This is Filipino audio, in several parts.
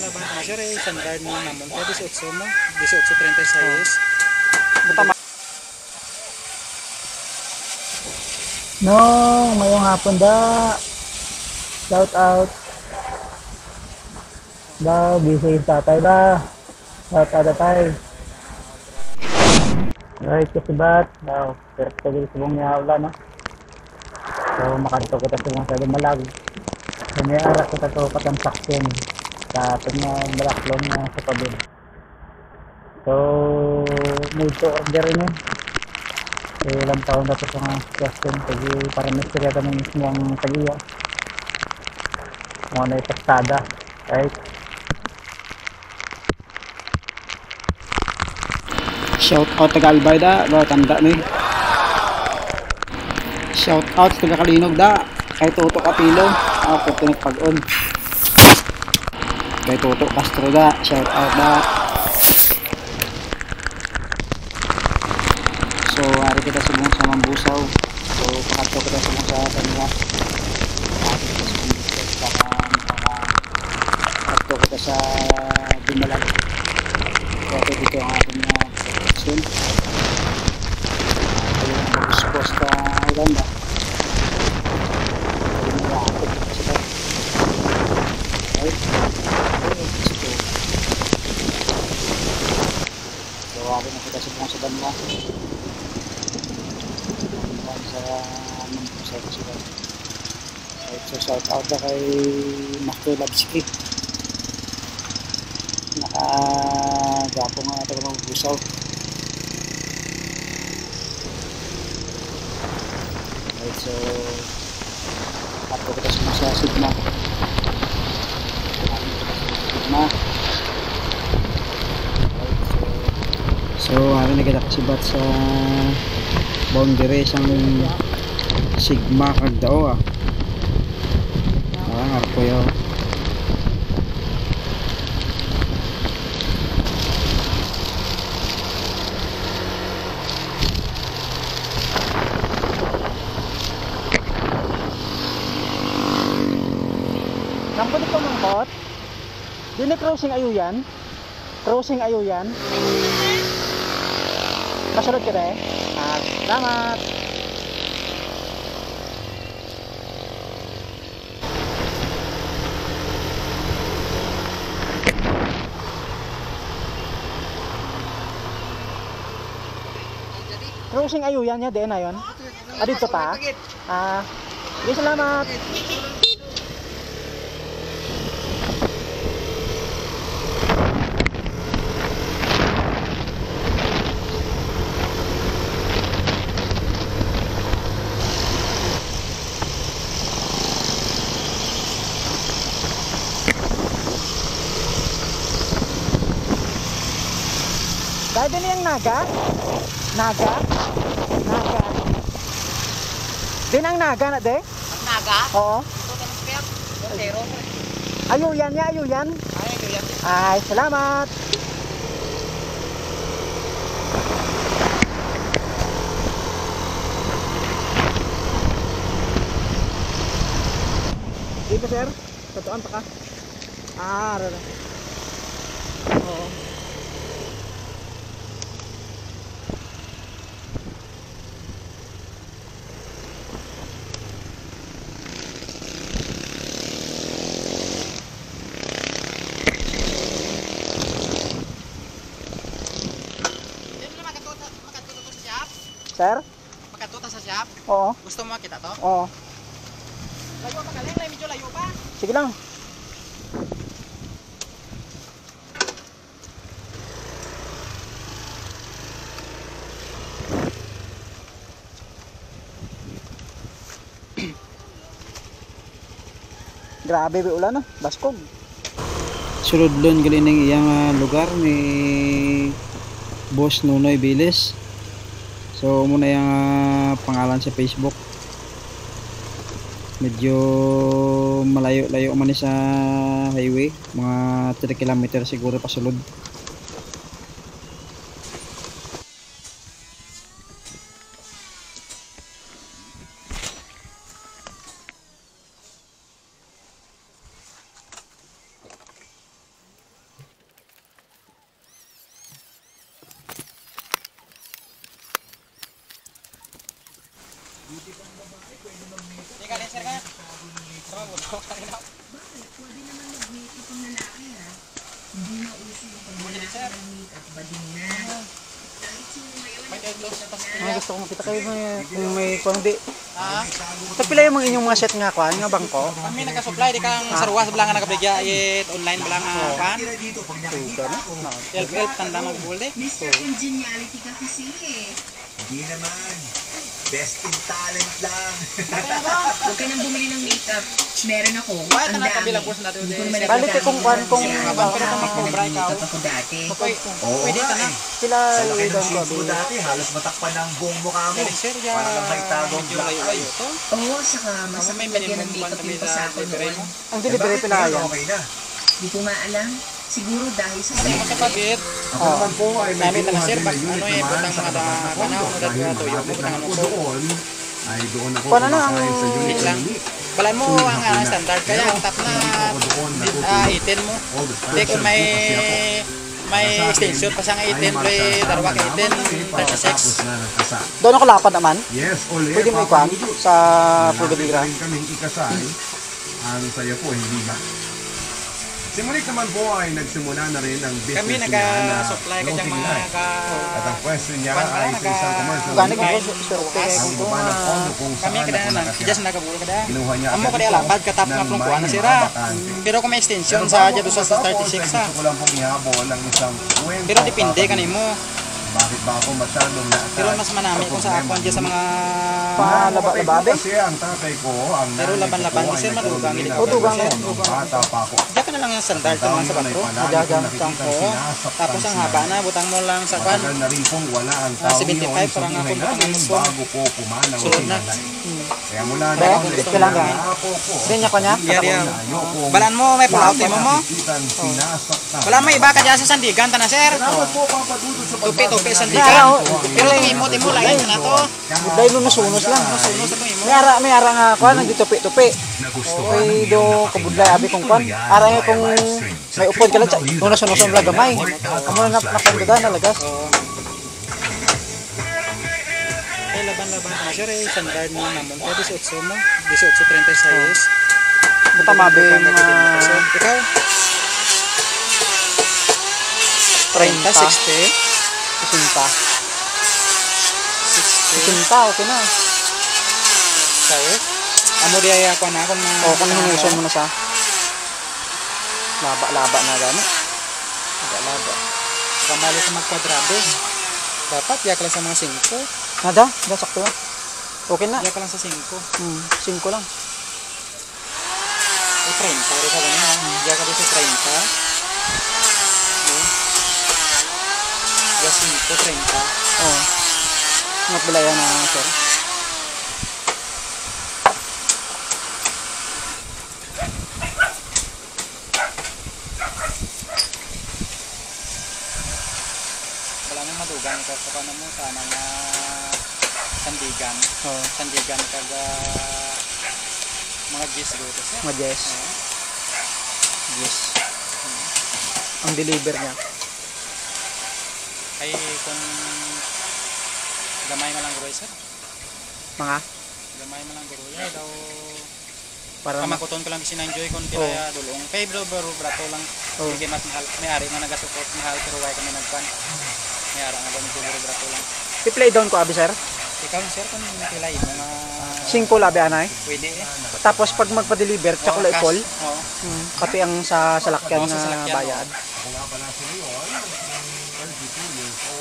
laban na sir ay standard mo namon kaya 18 mo 18.36 Butama. No, mayong hapon da. Shout out. Da, busy yung tatay da. Shout out tatay. Right, kasibat. Da, perfecto din subong niya wala no. So, makanto kita subong sa dumalag. So, may arak kita to patansaksyon sa ating balaklon na sa pabin. So, need to order niyo. Ilang taon na ito sa mga question kasi para mystery ito ng mismo ang tagiya mga na ipastada, right? Shout out taga Albayda, ba tanda ni. Shout out taga Kalinog da, kay Toto Kapilo, ako pinagpag-on. Kay Toto Castro da, shout out da. So, hari kita subong sa Mambusaw. So, pakato kita subong sa kanila. Hari kita subong sa pakato kita sa Dumalag. Kaya dito ang ating production. Ito yung mag-expose sa Uganda. Ito yung mag-aakot sila. Right? So, hari na kita subong sa Banwa. Sa sila. So shout out na kay Master Labski. Nakagapo nga ito ng busaw. Right, so ako kita sa Sigma. Sigma. So hari na kita kasibat sa boundary sang Sigma kagdao harap ko yun. Nampun ito mangkot. Dini crossing ayo yan. Crossing ayo yan. Masunod ka rin. Salamat. Crossing ayo yan niya, din na yun. Dito pa. Sige, salamat. Dahil din yung naga? Naga? Naga. Din ang naga na de? naga Oo. ito ka ng spare zero Ayo yan niya, ayo yan. Ay, salamat. Dito sir, tatuan pa ka. Rara. Oo. Sir? Makatuta sa shop? Oo. Gusto mo makita to? Oo. Layo pa galing, medyo layo pa. Sige lang. Grabe ba ulan no? Baskog. Sulod lon galing ng iyang lugar ni Boss Nunoy Biles. So muna yung pangalan sa Facebook. Medyo malayo-layo man sa highway, mga 3 kilometer siguro pasulod. Ika din sir ka. Sama mo daw kanina. Pwede naman mag-meet up ang lalaki ha. Hindi na uso yung pag-meet up, bading na. Kahit sino ngayon, May deadlock sa tas. Gusto kong kita kayo kung may kung di. Ah, Tagpila yung mga inyong mga set nga kuan nga bangko. kami nagka-supply di kang sarwas bilang nagabigya it online bilang kan. Help tanda magbulde. Mr. Congeniality ka kasi eh. Hindi naman. Best in talent lang. Huwag ka nang bumili ng makeup. Meron ako. Why Ang ta dami. nakabilang course natin Hindi ko ulit. naman Balik nagagamit kung kuan kung Abang pero kami cobra ikaw. makeup ako dati. Okay, Oo pwede ka nga na. eh. sila Sa laki doon ng ko shades mo dati, halos matakpan ng buong mukha mo. Galing sir, ya. Para lang may tagong Medyo black layo-layo eye. to. Oo, saka masakit may lagyan minimum ng makeup quantity yung pasako na libre noon. mo. ang delivery pila Bakit yan. okay na. Hindi ko nga alam. Siguro dahil sa Kasi mo sa pabit, Ako naman po ay may namin na kinuha sir, din bak na unit ano eh, naman butang sa mga katapat na panahon condo. na Dahil tuyo mo, malapit butang lang ano ako to. doon, ay doon ako Paano na kumakain ang- sa unit Wait lang. unit. Balan mo ang standard kaya ang top na Ako doon, natutulog. 18 mo. All the time. Hindi kung may Para sa akin, extension pa siyang 18, ay may darwa ka 18, matapos 36. na nagkasa. Doon ako lapad naman. Yes, ole. Pwede mo ikuan sa Pulgadigra. Rin kaming ikasal. Ang saya po, hindi ba? Si Monique naman po ay nagsimula na rin ang business Kami niya na nag-supply ka dyan floating mga light. At ang question niya Kwan ay ka, sa isang commercial Gani ko unit, sure okay ang kung baba ng kondo kung kami saan kada ako na nakasya. kidya sa nagabuo kada. Kinuha niya Amo agad kada ito lapad katap ng na plong kuan na may sira. bakante. Pero kung may extension Pero sa bago dyan ako sa matapos, 36 ay ha. gusto ko lang pong ihabol ang isang kwento. Pero depende kanimo. Bakit ba ako masyadong na-attach? Pero mas manami kung sa akon dyan sa mga Palaba-lababe. Kasi ang tatay ko, ang Pero nanay ko laban-laban, po ay kasi nagkaroon malugang din nila. ng O, dugang ganun. lang. Bata pa ako. Diyan ka na lang ang standard ka lang sa batro. Madagang ka. Oo. Tapos ang haba na, butang mo lang sa kwan. Matagal na rin pong wala ang Ah, tao 75 yun sa parang buhay ako namin butang mo. bago ko pumanaw Sunod na. sinalay. Kaya mula na Kaya, ako kailangan. ako po. Din niya ko niya. Yari yan. Ayokong Balan mo, may pull-out mo mo. nakikitan, sinasaktan. Wala may iba ka dyan sa Sandigan, tana sir. Salamat po, Papa Dudut, sa Tupi-tupi pagbabalik Sandigan. Kaya, Pero tumimot mo, lain na to. Dahil nunos-unos lang. Suno sa tumimot. May ara nga kuan nagitupi-tupi. Nagustuhan Okay ng do iyong kabudlay abi kong kuan. Ara nga kung may upod ka lang nunos-unos ang lagamay. Amo na napanduda na lagas. Ay, laban-laban ka na sir. Eh, standard mo naman. Kaya 18 mo. 18.36. Buta mabi Sir, ikaw? 30, 30, 60. 60. 60. 60 okay na. Sa'yo? Amo di ay ako na kung O kung hinuson mo na sa laba na gani. Laba. Kamali sa magkwadrado. Dapat yak lang sa mga 5. Nada, da sakto. Okay na. Yak lang sa 5. 5 lang. O 30. Rin sa ganyan. Yak ka din sa 30. Yak 5, 30. Oh. Nagbilaya na sir. Wala mo madugang ikaw sa paano mo sa mga sandigan. Oh, Sandigan kaga mga gis dito sir. mga yes. Yes. Ang deliver niya. Ay kung gamay man lang guro sir. Mga Gamay man lang guro ya daw para kamakuton ko lang enjoy kon kaya dulong. Pay bro brato lang. Oh. Sige mas mahal. May ari nga naga-support mahal pero why kami nagpan. May ara nga daw bro brato lang. i-play down ko abi sir. Ikaw sir kung kilay mo nga 5 labi anay. pwede eh. Tapos pag magpa-deliver, tsaka Oo, kulay cash. call. Oo. Pati ang sa salakyan Oo, sa na salakyan, bayad.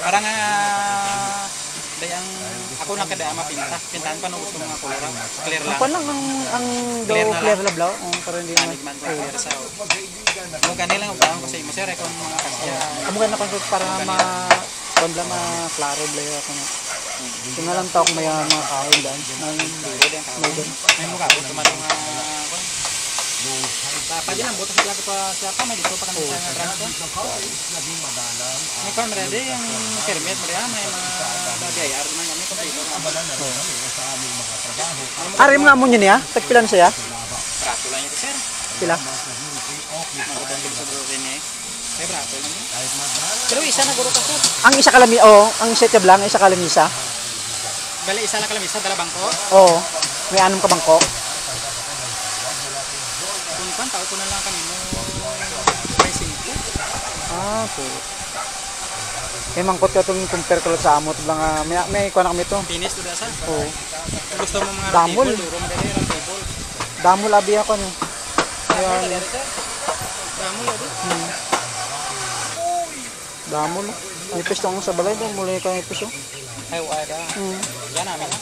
Parang dayang ako lang kada mapinta. Pintahan pa no gusto mga kulora. Clear lang. Ako lang ang do Clear na clear lang. na blaw. Pero hindi naman. Manigman ko clear sa. Mo gani lang ang ko sa imo sir kung mga kasya. Amo gan ako para ma pagla ma klaro blay ako na. Kung lang tao kung may mga kahoy dyan. Pwede ang tao. May mukha ko tumatong pa din ang butas sila ko pa siya pa may dito pa kami sa branch. May camera din yung permit mo rin may mga BIR man kami kompleto. Ari mga amo niya niya, tagpilan siya. Brato lang ito sir. Pila. Magkutong sa rin eh. May brato lang yun. Pero isa na guro ka sir. Ang isa kalami ang set lang, isa kalamisa. Bali, isa lang kalamisa, dala bangko. Oo. May 6 ka bangko. Kung kan, tao ko na lang kanino. May 5. Ah, po. May mangkot ka itong compare ko sa amot lang. May kuha na kami ito. Finish to dasa. Oo. Kung gusto mo mga Damol. table, duro madali yung table. Damo labi ako nyo. Ayan. Damol, adi. Damo lang. May pisto ang sa balay. Muli ka may pisto. Ay, wala. Yan namin.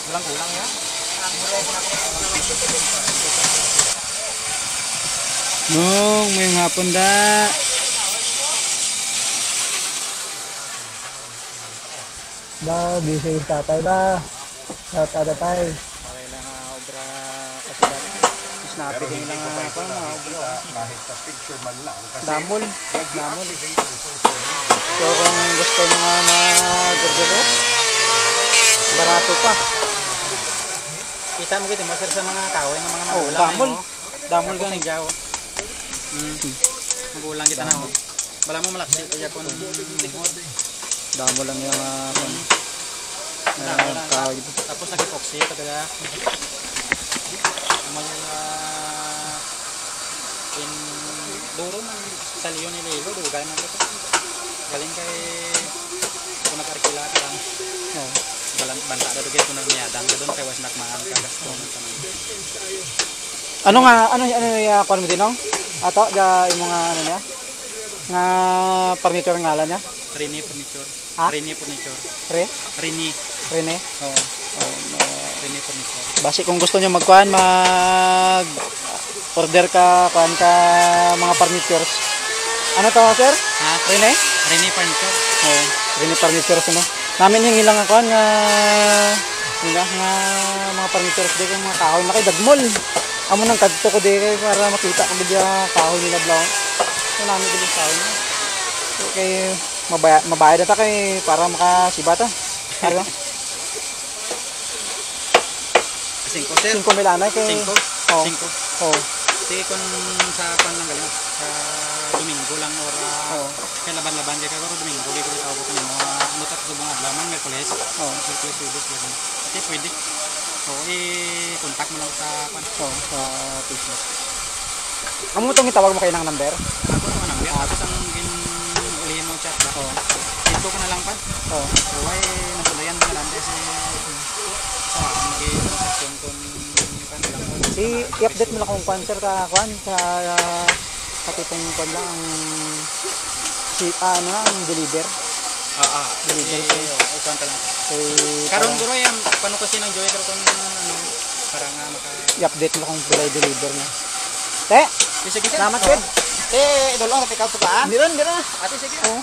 Kulang-kulang yan. Nung may hapon da. Da, busy yung tatay da. Tatay. Okay lang obra kasi dati. Snappy din lang ako. Kahit sa picture man lang. Kasi Damol. Damol. So kung gusto nyo nga mag-gordero, barato pa. Kita mo kita, master sa mga kahoy ng mga Oh, magulang. damol. Damol Tapos gani. nagjaw. Magulang kita na ho. Wala mo malaksi kaya kung Damo lang yung Damo lang. kahoy. tapos nag-epoxy talaga. May in duro ng saliyo ni Lilo, dugay man ito. Galing kay kung nag-arkila ka lang. Oh. Banta na dugay kung nagmiyadang ka doon kay was nakmaan ka gasto ng tanan. Ano yung kuwan mo din nung? Ato, yung mga ano niya? Nga furniture ngalan niya? Rini furniture. Ha? Rini furniture. Rini. Rene? Oo. Rini furniture. Basi kung gusto niyo magkuhan, order ka, kuhan ka mga furnitures. Ano to, sir? Ha? Rene? Rini furniture. Oo. Rene furnitures, ano? Namin yung ilang kuhan nga mga furnitures di kay mga kahoy na kay dagmol. Amo nang kadto ko di kay para makita ko di kahoy nila blaw. So namin din kahoy na. So kay mabayad ata kay para makasibata. Ano? 5 sir. 5 milanay kay 5. Oh. 5. Oh. Sige kung sa kwan lang galing sa Domingo lang or kaya laban-laban kaya kagaro Domingo kaya kung tawag ko kanino ano tat subong adlaw man Merkules. Merkules Wednesday galing. Okay pwede. I-contact mo lang sa kwan. Sa Facebook. Amo tong itawag mo kay nang number? Ako naman ang tapos ang ulihin mo chat ba? Ito ko na lang pa. Uy, nasulayan mo na lang kasi sa magiging section kung kanilang I-update mo lang kung cancer ka kwan sa katitong kwan lang ang ang deliver. deliver upuan ka lang. Karon guro yan, paano kasi nang joy karon ano para nga maka I-update mo lang kung pala deliver na. Te, sige sir. salamat kid. Idol ang pick out pa. Di ron. Ate sige. Oo.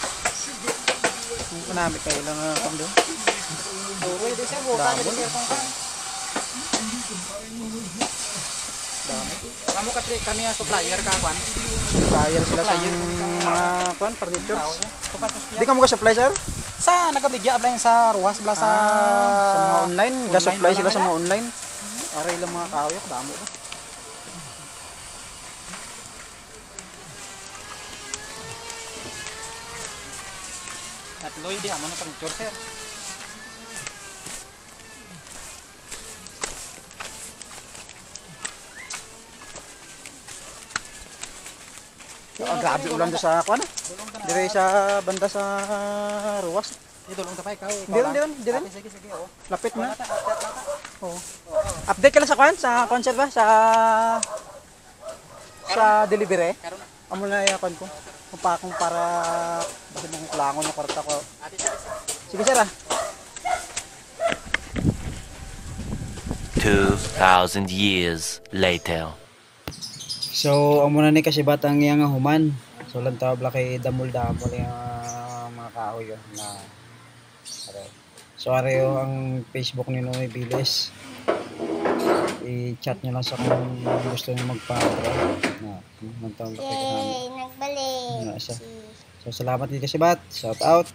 Ang kunamit kayo lang kung doon. Duro di sir, buka di sir kung kan. Kamu kami ang supplier ka kwan. Supplier sila sa mga kwan, furnitures. Di ka mo ka-supply sir? Sa nagabigya apply sa ruwas bla sa Sa mga online, ga-supply sila lang sa mga online. Aray lang mga kahoy, damo ba? at loy di amo na furniture sir. Grabe ulan doon sa kwan. Dire sa banda sa ruwas. Idol ang tapay ka. Di ron. Sige oh. Lapit na. Oo. Update ka lang sa kwan, sa concert ba? Sa delivery. Karon na. Amo na yakon ko. Kung para basta mong kulangon ng kwarta ko. Sige sir ah. 2,000 years later. So, amo na ni kasi batang yang human. So, lang tabla kay damol-damol yung mga kahoy yun na so, areho ang Facebook ni Noy Biles. I-chat nyo lang sa kung gusto nyo magpa-draw. Nagtabla kay kanami. Nagbalik. So, salamat din kasi bat. Shout out.